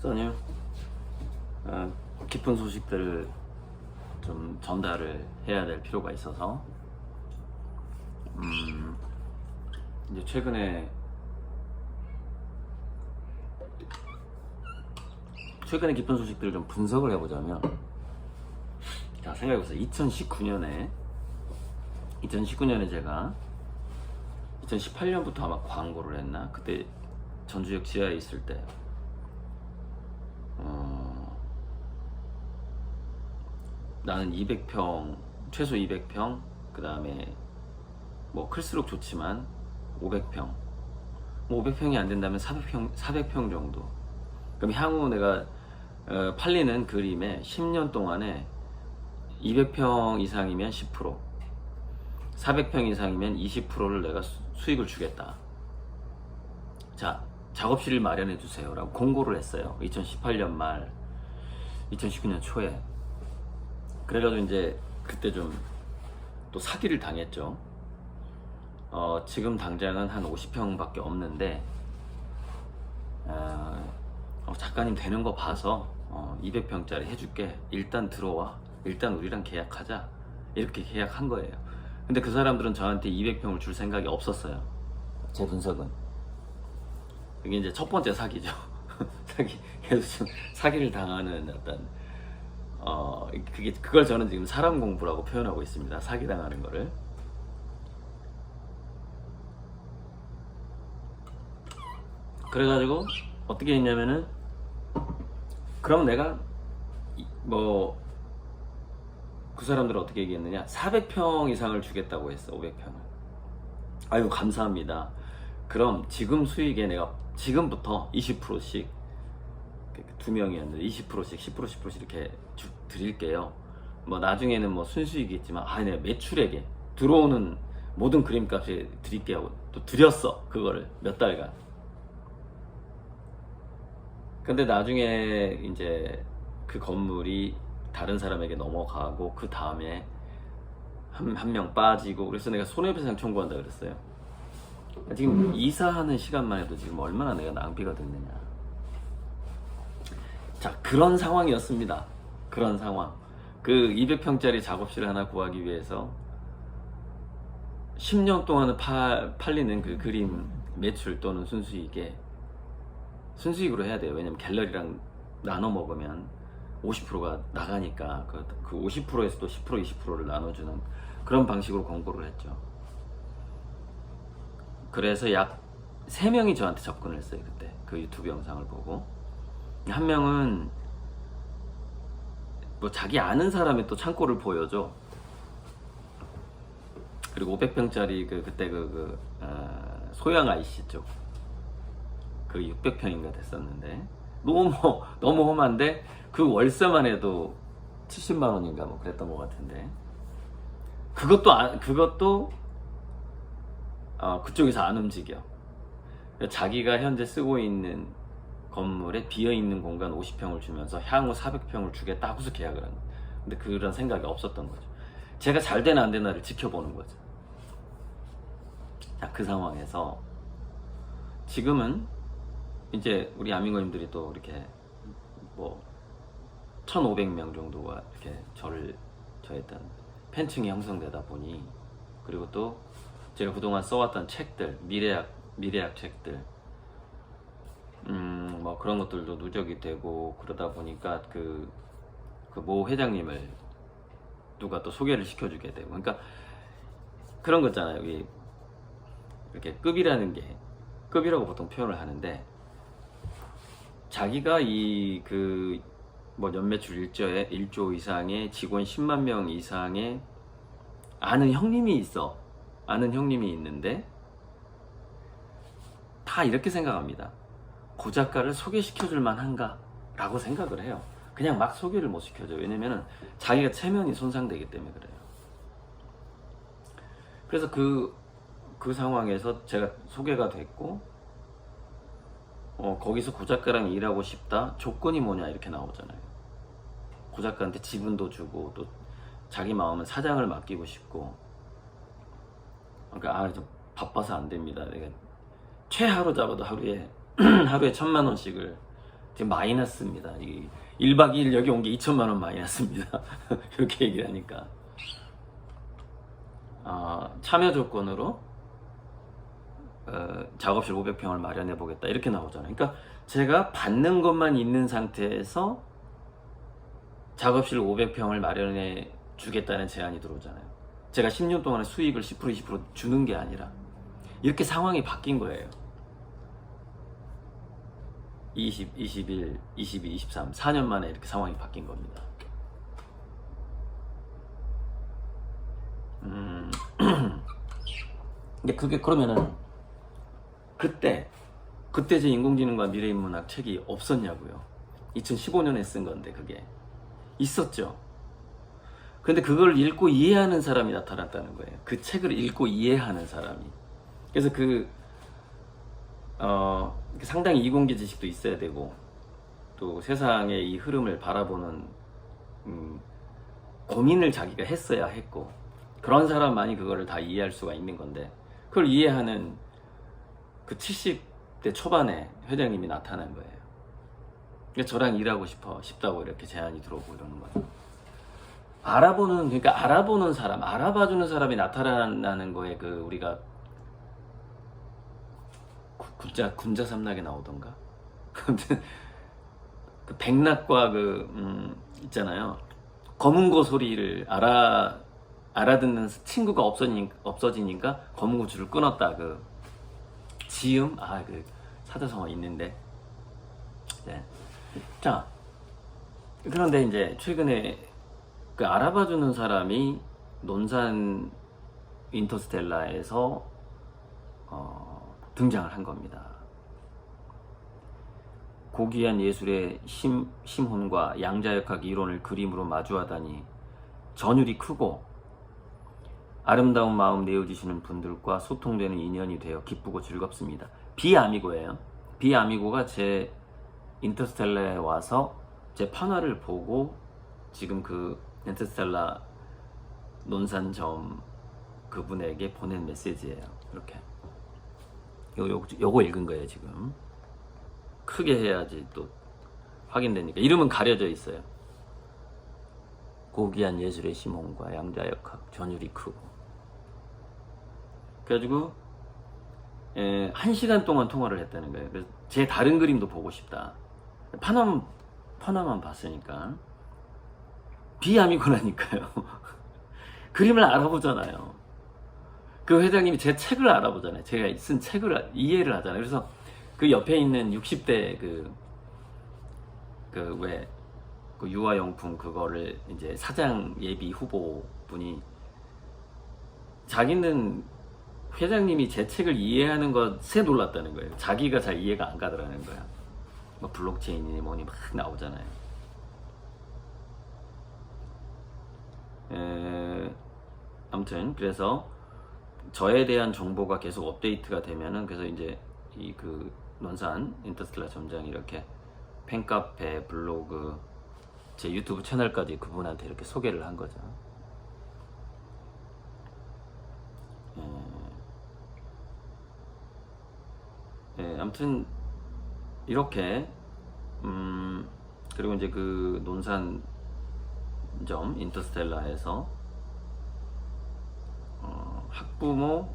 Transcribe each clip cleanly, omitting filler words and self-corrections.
써니요. 깊은 소식들을 좀 전달을 해야 될 필요가 있어서 이제 최근에 깊은 소식들을 좀 분석을 해보자면, 자, 생각해보세요. 2019년에 제가 2018년부터 아마 광고를 했나? 그때 전주역 지하에 있을 때 나는 200평, 최소 200평, 그 다음에 뭐 클수록 좋지만 500평, 뭐 500평이 안 된다면 400평 정도. 그럼 향후 내가 팔리는 그림에 10년 동안에 200평 이상이면 10%, 400평 이상이면 20%를 내가 수익을 주겠다. 자, 작업실을 마련해 주세요 라고 공고를 했어요. 2018년 말 2019년 초에. 그래가지고 이제 그때 좀 또 사기를 당했죠. 지금 당장은 한 50평밖에 없는데 작가님 되는 거 봐서 200평짜리 해줄게, 일단 들어와, 일단 우리랑 계약하자, 이렇게 계약한 거예요. 근데 그 사람들은 저한테 200평을 줄 생각이 없었어요. 제 분석은 이게 이제 첫 번째 사기죠. 계속 사기를 당하는 어떤 그걸 저는 지금 사람 공부라고 표현하고 있습니다. 사기 당하는 거를. 그래가지고 어떻게 했냐면은, 그럼 내가 뭐 그 사람들은 어떻게 얘기했느냐, 400평 이상을 주겠다고 했어. 500평을. 아유, 감사합니다. 그럼 지금 수익에 내가 지금부터 20%씩, 두 명이었는데 20%씩 10%, 10%씩 이렇게 드릴게요. 뭐 나중에는 뭐 순수익이겠지만, 내가 매출액에 들어오는 모든 그림값에 드릴게요. 또 드렸어, 그거를 몇 달간. 근데 나중에 이제 그 건물이 다른 사람에게 넘어가고, 그 다음에 한 명 빠지고, 그래서 내가 손해배상 청구한다 그랬어요. 지금 이사하는 시간만 해도 지금 얼마나 내가 낭비가 됐느냐. 자, 그런 상황이었습니다. 그런 상황. 그 200평짜리 작업실을 하나 구하기 위해서 10년 동안은 팔리는 그 그림 매출 또는 순수익으로 해야 돼요. 왜냐면 갤러리랑 나눠 먹으면 50%가 나가니까 그 50%에서 또 10%, 20%를 나눠주는 그런 방식으로 공고를 했죠. 그래서 약 3명이 저한테 접근을 했어요. 그때 그 유튜브 영상을 보고. 한 명은 뭐 자기 아는 사람이 또 창고를 보여줘. 그리고 500평짜리 그때 소양 IC 쪽, 그 600평인가 됐었는데, 너무 험한데 그 월세만 해도 70만 원인가 뭐 그랬던 것 같은데, 그것도 그쪽에서 안 움직여. 자기가 현재 쓰고 있는 건물에 비어있는 공간 50평을 주면서 향후 400평을 주겠다 하고서 계약을 한 거예요. 근데 그런 생각이 없었던 거죠. 제가 잘 되나 안 되나를 지켜보는 거죠. 자, 그 상황에서 지금은 이제 우리 아민고님들이 또 이렇게 뭐 1,500명 정도가 이렇게 저에 대한 팬층이 형성되다 보니, 그리고 또 제가 그동안 써왔던 책들, 미래학 책들, 뭐 그런 것들도 누적이 되고, 그러다 보니까 그 모 회장님을 누가 또 소개를 시켜주게 되고, 그러니까 그런 거 있잖아요. 여기 이렇게 급이라는 게, 급이라고 보통 표현을 하는데, 자기가 뭐 연매출 1조 이상의 직원 10만 명 이상의 아는 형님이 있는데, 다 이렇게 생각합니다. 그 작가를 소개시켜줄 만한가? 라고 생각을 해요. 그냥 막 소개를 못 시켜줘요. 왜냐면은 자기가 체면이 손상되기 때문에 그래요. 그래서 그 상황에서 제가 소개가 됐고, 거기서 그 작가랑 일하고 싶다, 조건이 뭐냐 이렇게 나오잖아요. 그 작가한테 지분도 주고, 또 자기 마음은 사장을 맡기고 싶고. 그러니까 좀 바빠서 안 됩니다. 내가 최하로 잡아도 하루에 1,000만 원씩을 지금 마이너스입니다. 1박 2일 여기 온 게 2천만 원 마이너스입니다. 이렇게 얘기를 하니까. 참여 조건으로 작업실 500평을 마련해 보겠다 이렇게 나오잖아요. 그러니까 제가 받는 것만 있는 상태에서 작업실 500평을 마련해 주겠다는 제안이 들어오잖아요. 제가 10년 동안의 수익을 10% 20% 주는 게 아니라 이렇게 상황이 바뀐 거예요. 20, 21, 22, 23 4년 만에 이렇게 상황이 바뀐 겁니다. 근데 그게 그러면은 그때 제 인공지능과 미래인문학 책이 없었냐고요. 2015년에 쓴 건데 그게 있었죠. 근데 그걸 읽고 이해하는 사람이 나타났다는 거예요. 그 책을 읽고 이해하는 사람이. 그래서 상당히 이공계 지식도 있어야 되고 또 세상의 이 흐름을 바라보는 고민을 자기가 했어야 했고 그런 사람만이 그거를 다 이해할 수가 있는 건데 그걸 이해하는 그 70대 초반에 회장님이 나타난 거예요. 그러니까 저랑 일하고 싶다고 이렇게 제안이 들어오고 이러는 거죠. 그러니까 알아보는 사람, 알아봐주는 사람이 나타나는 거에 우리가 군자 삼락에 나오던가. 그 백낙과 있잖아요. 검은고 소리를 알아듣는 친구가 없어지니까 검은고 줄을 끊었다. 지음? 사자성어 있는데. 네. 자, 그런데 이제 최근에 알아봐주는 사람이 논산 인터스텔라에서 등장을 한 겁니다. 고귀한 예술의 심혼과 양자역학 이론을 그림으로 마주하다니 전율이 크고 아름다운 마음 내어주시는 분들과 소통되는 인연이 되어 기쁘고 즐겁습니다. 비아미고예요. 비아미고가 제 인터스텔라에 와서 제 판화를 보고 지금 인터스텔라 논산점 그분에게 보낸 메시지예요. 이렇게 요거 읽은 거예요. 지금 크게 해야지 또 확인되니까. 이름은 가려져 있어요. 고귀한 예술의 심혼과 양자역학 전율이 크고. 그래가지고 1시간 동안 통화를 했다는 거예요. 그래서 제 다른 그림도 보고 싶다. 파나만 봤으니까 비아미고라니까요. 그림을 알아보잖아요. 그 회장님이 제 책을 알아보잖아요. 제가 쓴 책을 이해를 하잖아요. 그래서 그 옆에 있는 60대 유아용품 그거를 이제 사장 예비 후보분이 자기는 회장님이 제 책을 이해하는 것에 놀랐다는 거예요. 자기가 잘 이해가 안 가더라는 거야. 뭐 블록체인이니 뭐니 막 나오잖아요. 아무튼 그래서 저에 대한 정보가 계속 업데이트가 되면은 그래서 이제 논산 인터스텔라 점장이 이렇게 팬카페, 블로그, 제 유튜브 채널까지 그분한테 이렇게 소개를 한 거죠. 아무튼 이렇게 그리고 이제 논산점 인터스텔라에서 학부모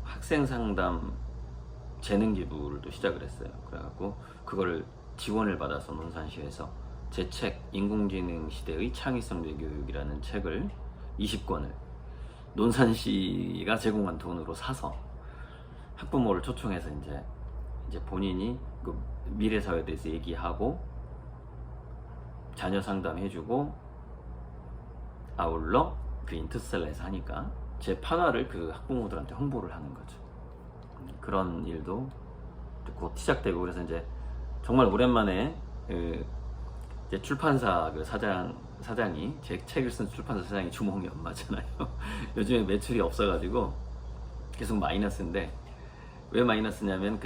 학생 상담 재능 기부를 또 시작을 했어요. 그래갖고 그거를 지원을 받아서 논산시에서 제 책 인공지능 시대의 창의성 뇌교육이라는 책을 20권을 논산시가 제공한 돈으로 사서 학부모를 초청해서 이제 본인이 미래 사회에 대해서 얘기하고 자녀 상담해주고 아울러 인터스텔라에서 하니까 제 판화를 학부모들한테 홍보를 하는 거죠. 그런 일도 곧 시작되고 그래서 이제 정말 오랜만에 이제 출판사 사장이 제 책을 쓴 출판사 사장이 주몽이 엄마잖아요. 요즘에 매출이 없어가지고 계속 마이너스인데 왜 마이너스냐면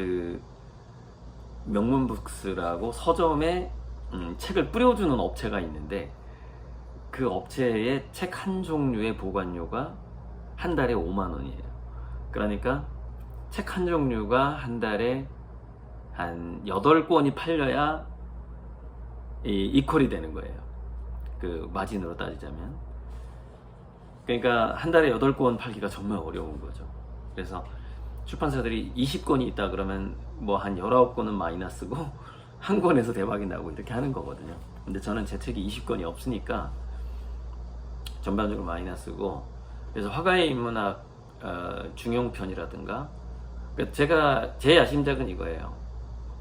명문북스라고 서점에 책을 뿌려주는 업체가 있는데 그 업체의 책 한 종류의 보관료가 한 달에 5만 원이에요. 그러니까 책 한 종류가 한 달에 한 8권이 팔려야 이퀄이 되는 거예요. 그 마진으로 따지자면. 그러니까 한 달에 8권 팔기가 정말 어려운 거죠. 그래서 출판사들이 20권이 있다 그러면 뭐 한 19권은 마이너스고 한 권에서 대박이 나고 이렇게 하는 거거든요. 근데 저는 제 책이 20권이 없으니까 전반적으로 마이너스고, 그래서 화가의 인문학 중용편이라든가, 제가 제 야심작은 이거예요.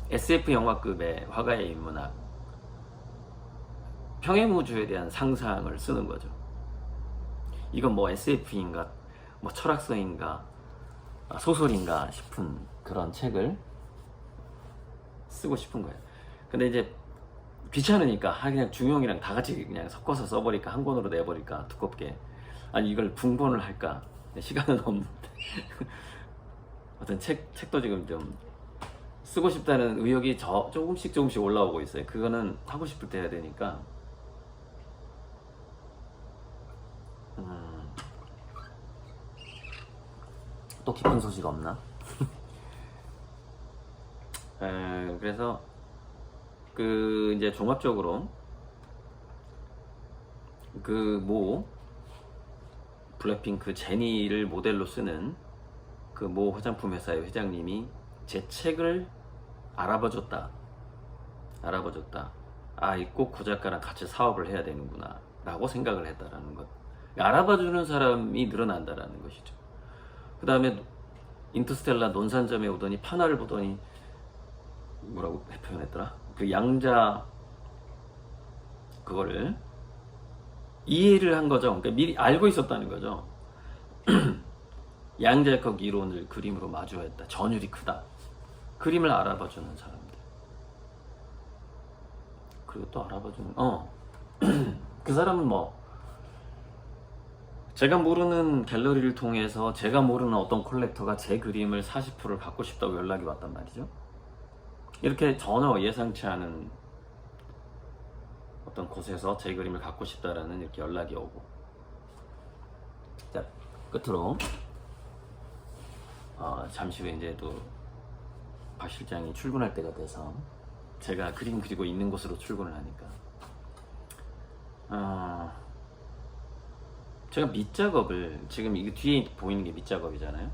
SF 영화급의 화가의 인문학, 평행우주에 대한 상상을 쓰는 거죠. 이건 뭐 SF인가 뭐 철학서인가 소설인가 싶은 그런 책을 쓰고 싶은 거예요. 근데 이제 귀찮으니까 그냥 중용이랑 다 같이 그냥 섞어서 써버릴까, 한 권으로 내버릴까, 두껍게, 아니 이걸 분권을 할까, 시간은 없는데 어떤 책도 지금 좀 쓰고 싶다는 의욕이 조금씩 올라오고 있어요. 그거는 하고 싶을 때 해야 되니까. 또 깊은 소식 없나? 그래서 이제 종합적으로 블랙핑크 제니를 모델로 쓰는 그 모 화장품 회사의 회장님이 제 책을 알아봐줬다. 꼭 그 작가랑 같이 사업을 해야 되는구나 라고 생각을 했다라는 것. 알아봐주는 사람이 늘어난다라는 것이죠. 그 다음에 인터스텔라 논산점에 오더니 판화를 보더니 뭐라고 표현했더라? 그 양자 그거를 이해를 한 거죠. 그러니까 미리 알고 있었다는 거죠. 양자역학 이론을 그림으로 마주했다. 전율이 크다. 그림을 알아봐주는 사람들. 그리고 또 알아봐주는 그 사람은 뭐 제가 모르는 갤러리를 통해서 제가 모르는 어떤 콜렉터가 제 그림을 40%를 갖고 싶다고 연락이 왔단 말이죠. 이렇게 전혀 예상치 않은 어떤 곳에서 제 그림을 갖고 싶다라는 이렇게 연락이 오고. 자, 끝으로 잠시 후에 이제 또 박 실장이 출근할 때가 돼서 제가 그림 그리고 있는 곳으로 출근을 하니까 제가 밑작업을, 지금 이게 뒤에 보이는 게 밑작업이잖아요.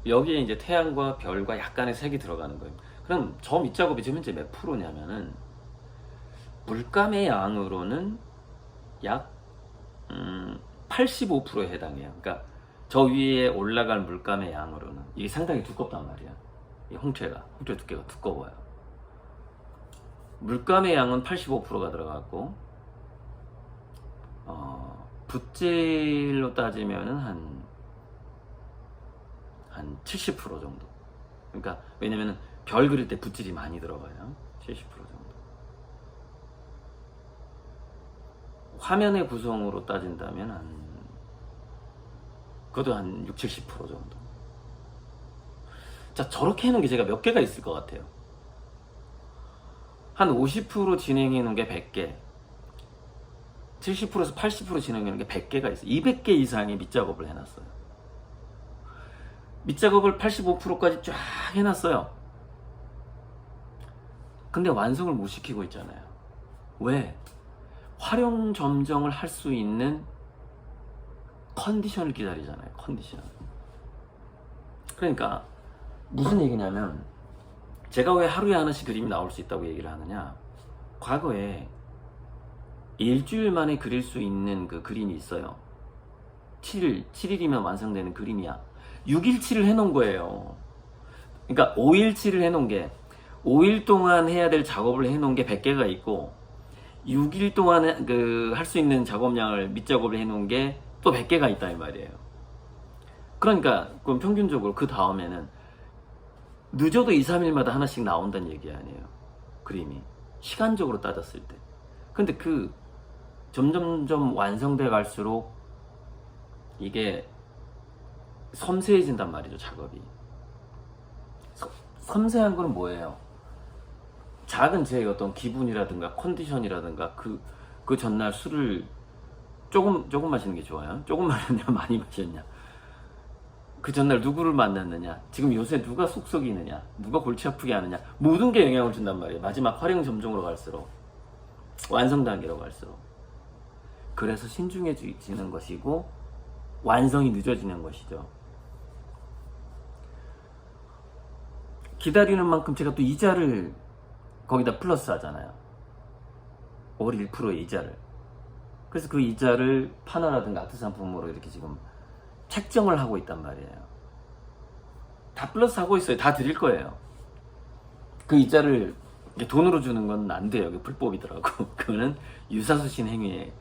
여기에 이제 태양과 별과 약간의 색이 들어가는 거예요. 그럼 저 밑작업이 지금 현재 몇 프로냐면은 물감의 양으로는 약 85%에 해당해요. 그러니까 저 위에 올라갈 물감의 양으로는 이게 상당히 두껍단 말이야. 이 홍채 두께가 두꺼워요. 물감의 양은 85%가 들어갔고 붓질로 따지면은 한 70% 정도. 그러니까 왜냐면은 별 그릴 때 붓질이 많이 들어가요. 70% 정도. 화면의 구성으로 따진다면 그것도 한 60, 70% 정도. 자, 저렇게 해놓은 게 제가 몇 개가 있을 것 같아요. 한 50% 진행해 놓은 게 100개, 70%에서 80% 진행해 놓은 게 100개가 있어요. 200개 이상의 밑작업을 해놨어요. 밑작업을 85%까지 쫙 해놨어요. 근데 완성을 못 시키고 있잖아요. 왜? 활용 점정을 할 수 있는 컨디션을 기다리잖아요. 컨디션. 그러니까 무슨 얘기냐면, 제가 왜 하루에 하나씩 그림이 나올 수 있다고 얘기를 하느냐, 과거에 일주일 만에 그릴 수 있는 그 그림이 있어요. 7일이면 완성되는 그림이야. 6일치를 해놓은 거예요. 그러니까 5일치를 해놓은 게, 5일 동안 해야 될 작업을 해놓은 게 100개가 있고 6일 동안 할 수 있는 작업량을 밑작업을 해놓은 게 또 100개가 있다 이 말이에요. 그러니까 그럼 평균적으로 그 다음에는 늦어도 2, 3일마다 하나씩 나온다는 얘기 아니에요. 그림이 시간적으로 따졌을 때. 근데 점점점 완성돼 갈수록 이게 섬세해진단 말이죠. 작업이 섬세한 건 뭐예요? 작은 제 어떤 기분이라든가 컨디션이라든가 그 전날 술을 조금 마시는 게 좋아요? 조금 마셨냐 많이 마셨냐, 그 전날 누구를 만났느냐, 지금 요새 누가 속 썩이느냐, 누가 골치 아프게 하느냐, 모든 게 영향을 준단 말이에요. 마지막 활용 점정으로 갈수록. 완성 단계로 갈수록. 그래서 신중해지는 것이고 완성이 늦어지는 것이죠. 기다리는 만큼 제가 또 이자를 거기다 플러스 하잖아요. 월 1%의 이자를. 그래서 그 이자를 판화라든가 아트 상품으로 이렇게 지금 책정을 하고 있단 말이에요. 다 플러스 하고 있어요. 다 드릴 거예요. 그 이자를 돈으로 주는 건 안 돼요. 그게 불법이더라고. 그거는 유사수신 행위에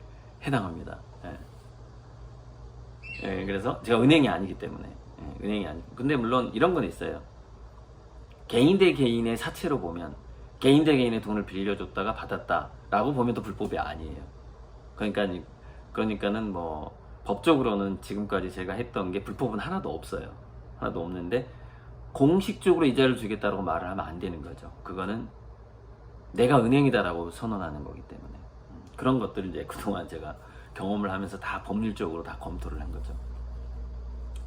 해당합니다. 예. 예, 그래서 제가 은행이 아니기 때문에. 예, 은행이 아니고. 근데 물론 이런 건 있어요. 개인 대 개인의 사채로 보면 개인 대 개인의 돈을 빌려줬다가 받았다라고 보면 또 불법이 아니에요. 그러니까는 뭐 법적으로는 지금까지 제가 했던 게 불법은 하나도 없어요. 하나도 없는데 공식적으로 이자를 주겠다라고 말을 하면 안 되는 거죠. 그거는 내가 은행이다라고 선언하는 거기 때문에. 그런 것들을 이제 그동안 제가 경험을 하면서 다 법률적으로 다 검토를 한 거죠.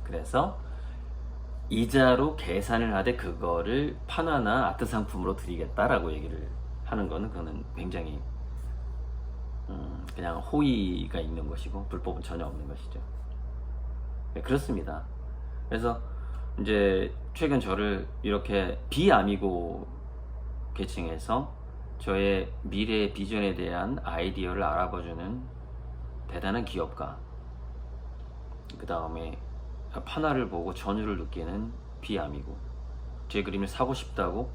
그래서 이자로 계산을 하되 그거를 판화나 아트 상품으로 드리겠다라고 얘기를 하는 거는 그거는 굉장히 그냥 호의가 있는 것이고 불법은 전혀 없는 것이죠. 네, 그렇습니다. 그래서 이제 최근 저를 이렇게 비아미고 계층에서 저의 미래 비전에 대한 아이디어를 알아봐주는 대단한 기업가, 그 다음에 판화를 보고 전율을 느끼는 비아미고, 제 그림을 사고 싶다고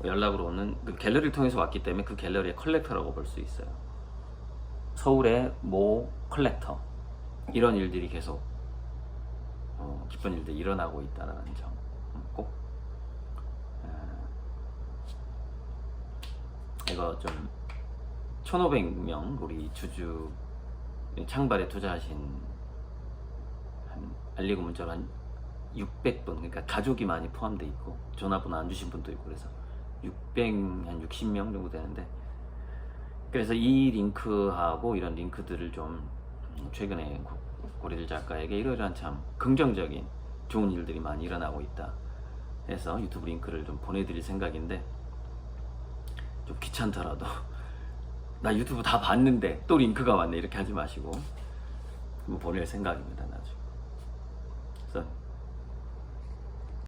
연락으로 오는 그 갤러리를 통해서 왔기 때문에 그 갤러리의 컬렉터라고 볼 수 있어요. 서울의 모 컬렉터, 이런 일들이 계속 기쁜 일들이 일어나고 있다는 점 꼭 이거 좀 1,500명 우리 주주 창발에 투자하신 한 알리고 문자로 한 600분, 그러니까 가족이 많이 포함되어 있고 전화번호 안 주신 분도 있고 그래서 한 60명 정도 되는데, 그래서 이 링크하고 이런 링크들을 좀 최근에 고리들 작가에게 이러이러한 참 긍정적인 좋은 일들이 많이 일어나고 있다 해서 유튜브 링크를 좀 보내드릴 생각인데, 좀 귀찮더라도 나 유튜브 다 봤는데 또 링크가 왔네 이렇게 하지 마시고 보낼 생각입니다.